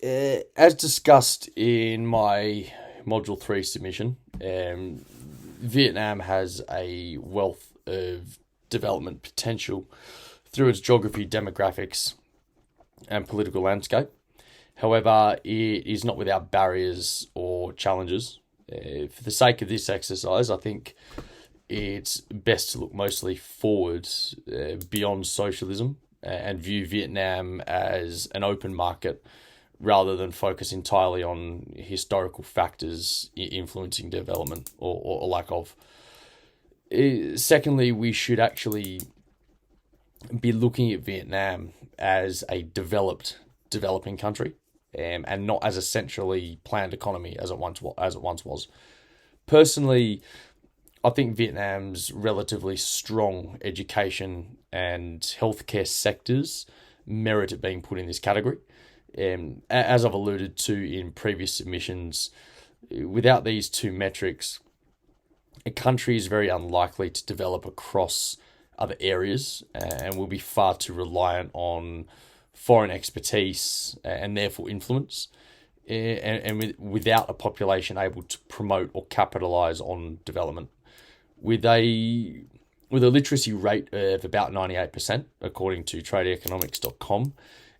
As discussed in my Module 3 submission, Vietnam has a wealth of development potential through its geography, demographics, and political landscape. However, it is not without barriers or challenges. For the sake of this exercise, I think it's best to look mostly forward beyond socialism and view Vietnam as an open market rather than focus entirely on historical factors influencing development or lack of. Secondly, we should actually be looking at Vietnam as a developing country, and not as a centrally planned economy as it once was. Personally, I think Vietnam's relatively strong education and healthcare sectors merit it being put in this category. As I've alluded to in previous submissions, without these two metrics, a country is very unlikely to develop across other areas and will be far too reliant on foreign expertise and therefore influence, and without a population able to promote or capitalize on development. With a literacy rate of about 98%, according to tradeeconomics.com,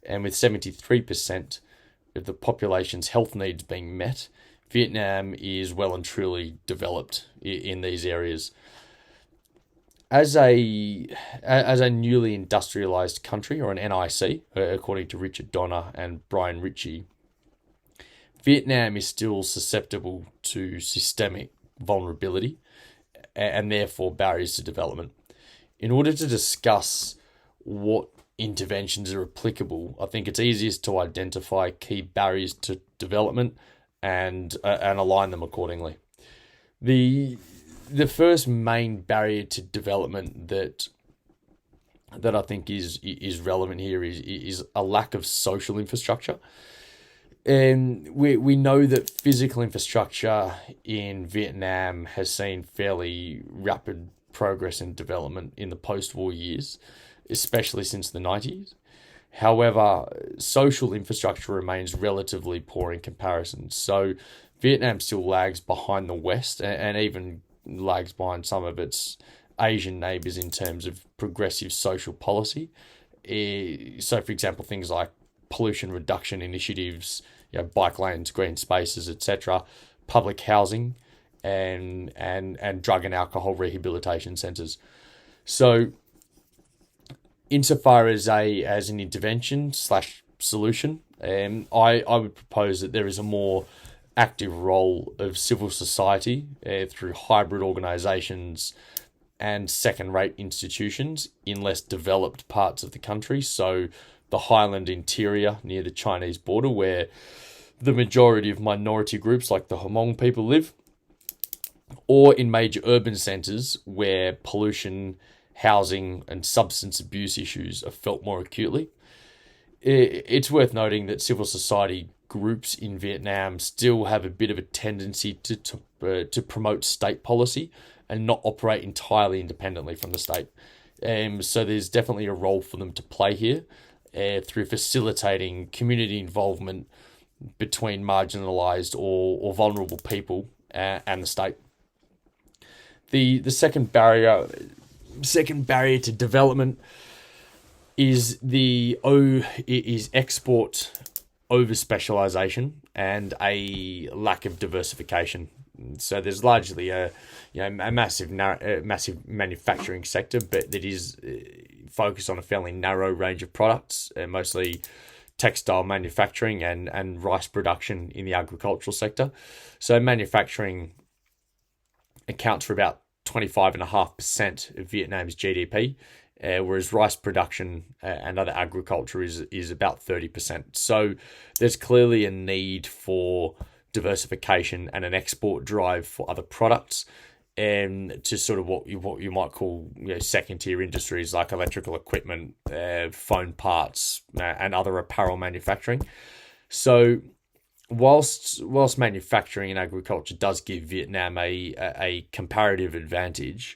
and with 73% of the population's health needs being met, Vietnam is well and truly developed in these areas. As a newly industrialized country, or an NIC, according to Richard Donner and Brian Ritchie, Vietnam is still susceptible to systemic vulnerability and therefore barriers to development. In order to discuss what interventions are applicable, I think it's easiest to identify key barriers to development and align them accordingly. The first main barrier to development that I think is relevant here is a lack of social infrastructure. And we know that physical infrastructure in Vietnam has seen fairly rapid progress and development in the post-war years, especially since the 90s. However, social infrastructure remains relatively poor in comparison. So Vietnam still lags behind the West and even lags behind some of its Asian neighbours in terms of progressive social policy. So, for example, things like pollution reduction initiatives, bike lanes, green spaces, etc., public housing, and drug and alcohol rehabilitation centres. So, insofar as an intervention / solution, I would propose that there is a more active role of civil society through hybrid organisations and second-rate institutions in less developed parts of the country. So the highland interior near the Chinese border, where the majority of minority groups like the Hmong people live, or in major urban centres where pollution, housing and substance abuse issues are felt more acutely. It's worth noting that civil society groups in Vietnam still have a bit of a tendency to promote state policy and not operate entirely independently from the state. So there's definitely a role for them to play here through facilitating community involvement between marginalised or vulnerable people and the state. The second barrier to development is export over specialisation and a lack of diversification. So there's largely a massive manufacturing sector, but that is focused on a fairly narrow range of products, mostly textile manufacturing and rice production in the agricultural sector. So manufacturing accounts for about 25.5% of Vietnam's GDP, whereas rice production and other agriculture is about 30%. So there's clearly a need for diversification and an export drive for other products, and to sort of what you might call second tier industries like electrical equipment, phone parts, and other apparel manufacturing. So whilst manufacturing and agriculture does give Vietnam a comparative advantage,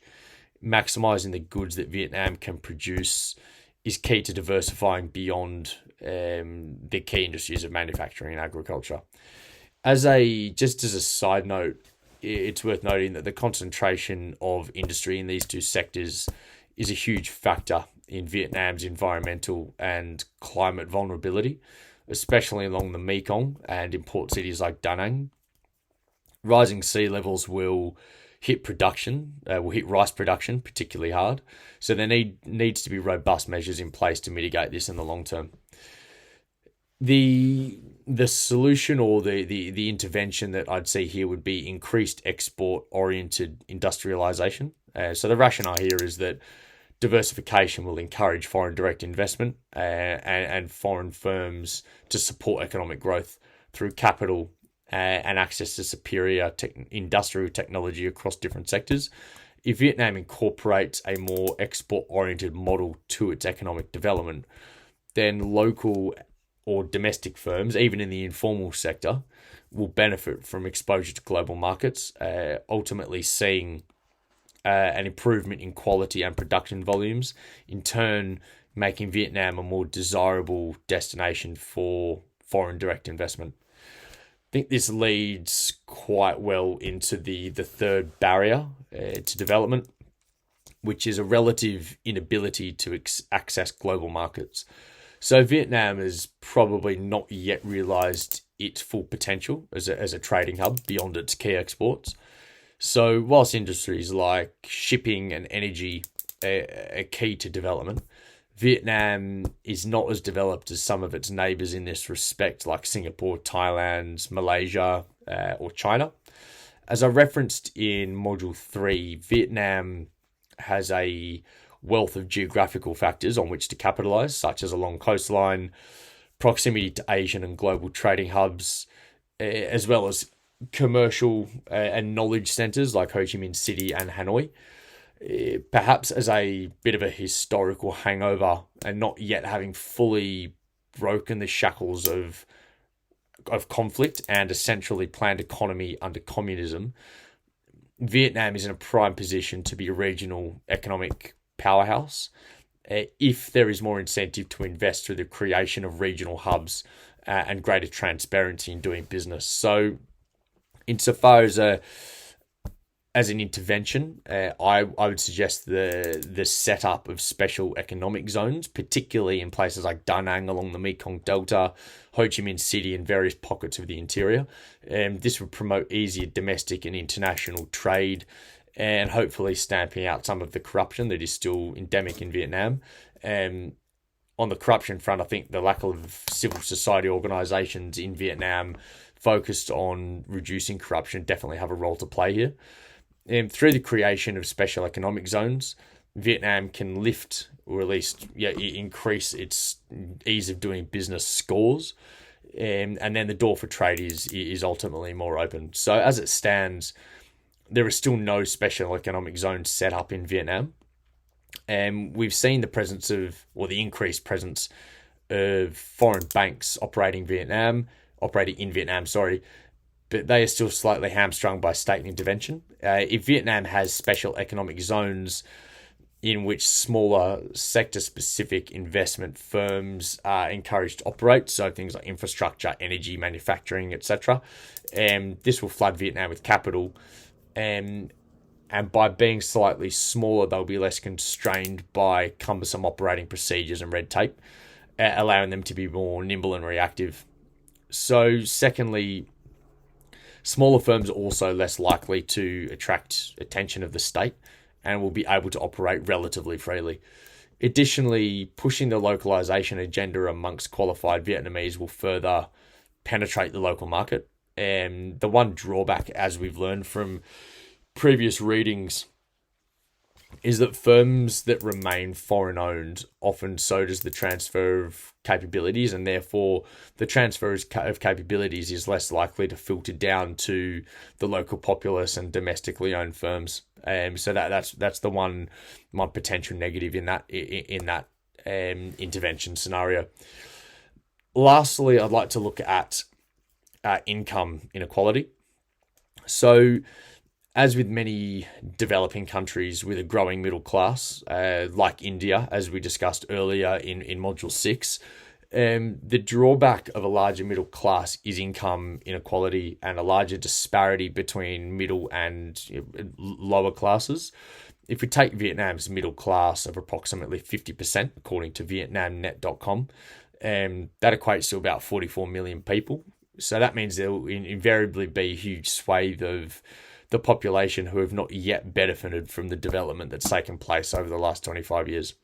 maximising the goods that Vietnam can produce is key to diversifying beyond the key industries of manufacturing and agriculture. Just as a side note, it's worth noting that the concentration of industry in these two sectors is a huge factor in Vietnam's environmental and climate vulnerability, especially along the Mekong and in port cities like Da Nang. Rising sea levels will hit rice production particularly hard. So there needs to be robust measures in place to mitigate this in the long term. The solution or the intervention that I'd see here would be increased export oriented industrialization. So the rationale here is that diversification will encourage foreign direct investment and foreign firms to support economic growth through capital and access to superior industrial technology across different sectors. If Vietnam incorporates a more export-oriented model to its economic development, then local or domestic firms, even in the informal sector, will benefit from exposure to global markets, ultimately seeing an improvement in quality and production volumes, in turn making Vietnam a more desirable destination for foreign direct investment. I think this leads quite well into the third barrier to development, which is a relative inability to access global markets. So Vietnam has probably not yet realised its full potential as a trading hub beyond its key exports. So whilst industries like shipping and energy are key to development, Vietnam is not as developed as some of its neighbours in this respect, like Singapore, Thailand, Malaysia, or China. As I referenced in Module 3, Vietnam has a wealth of geographical factors on which to capitalise, such as a long coastline, proximity to Asian and global trading hubs, as well as commercial and knowledge centres like Ho Chi Minh City and Hanoi. Perhaps as a bit of a historical hangover and not yet having fully broken the shackles of conflict and a centrally planned economy under communism, Vietnam is in a prime position to be a regional economic powerhouse if there is more incentive to invest through the creation of regional hubs and greater transparency in doing business. So insofar as an intervention, I would suggest the setup of special economic zones, particularly in places like Da Nang along the Mekong Delta, Ho Chi Minh City, and various pockets of the interior. This would promote easier domestic and international trade, and hopefully stamping out some of the corruption that is still endemic in Vietnam. On the corruption front, I think the lack of civil society organisations in Vietnam focused on reducing corruption definitely have a role to play here. Through the creation of special economic zones, Vietnam can lift or at least increase its ease of doing business scores, and then the door for trade is ultimately more open. So as it stands, there is still no special economic zone set up in Vietnam. And we've seen the increased presence of foreign banks operating in Vietnam, but they are still slightly hamstrung by state intervention. If Vietnam has special economic zones in which smaller sector-specific investment firms are encouraged to operate, so things like infrastructure, energy, manufacturing, etc., this will flood Vietnam with capital. And by being slightly smaller, they'll be less constrained by cumbersome operating procedures and red tape, allowing them to be more nimble and reactive. So secondly, smaller firms are also less likely to attract attention of the state and will be able to operate relatively freely. Additionally, pushing the localization agenda amongst qualified Vietnamese will further penetrate the local market. And the one drawback, as we've learned from previous readings, is that firms that remain foreign-owned, often so does the transfer of capabilities, and therefore the transfer of capabilities is less likely to filter down to the local populace and domestically owned firms. So that's the one potential negative in that intervention scenario. Lastly, I'd like to look at income inequality. So As with many developing countries with a growing middle class, like India, as we discussed earlier in Module 6, the drawback of a larger middle class is income inequality and a larger disparity between middle and lower classes. If we take Vietnam's middle class of approximately 50%, according to VietnamNet.com, that equates to about 44 million people. So that means there will invariably be a huge swathe of the population who have not yet benefited from the development that's taken place over the last 25 years.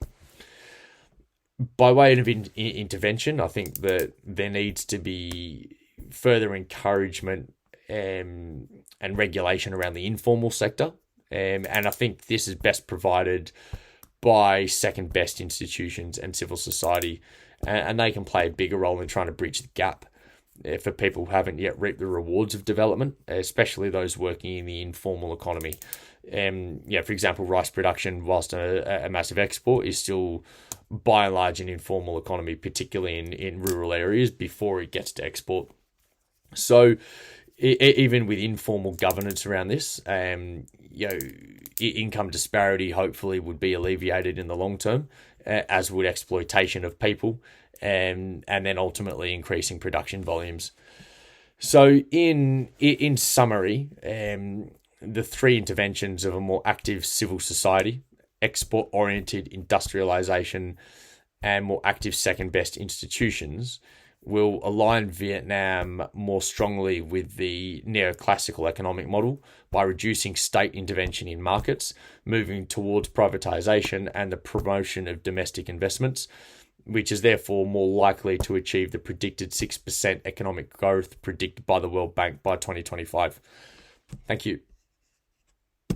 By way of intervention, I think that there needs to be further encouragement and regulation around the informal sector. And I think this is best provided by second best institutions and civil society. And they can play a bigger role in trying to bridge the gap for people who haven't yet reaped the rewards of development, especially those working in the informal economy. For example, rice production, whilst a massive export, is still by and large an informal economy, particularly in rural areas before it gets to export. So even with informal governance around this, income disparity hopefully would be alleviated in the long term, as would exploitation of people, and then ultimately increasing production volumes. So in summary, the three interventions of a more active civil society, export-oriented industrialization, and more active second-best institutions will align Vietnam more strongly with the neoclassical economic model by reducing state intervention in markets, moving towards privatization and the promotion of domestic investments, which is therefore more likely to achieve the predicted 6% economic growth predicted by the World Bank by 2025. Thank you.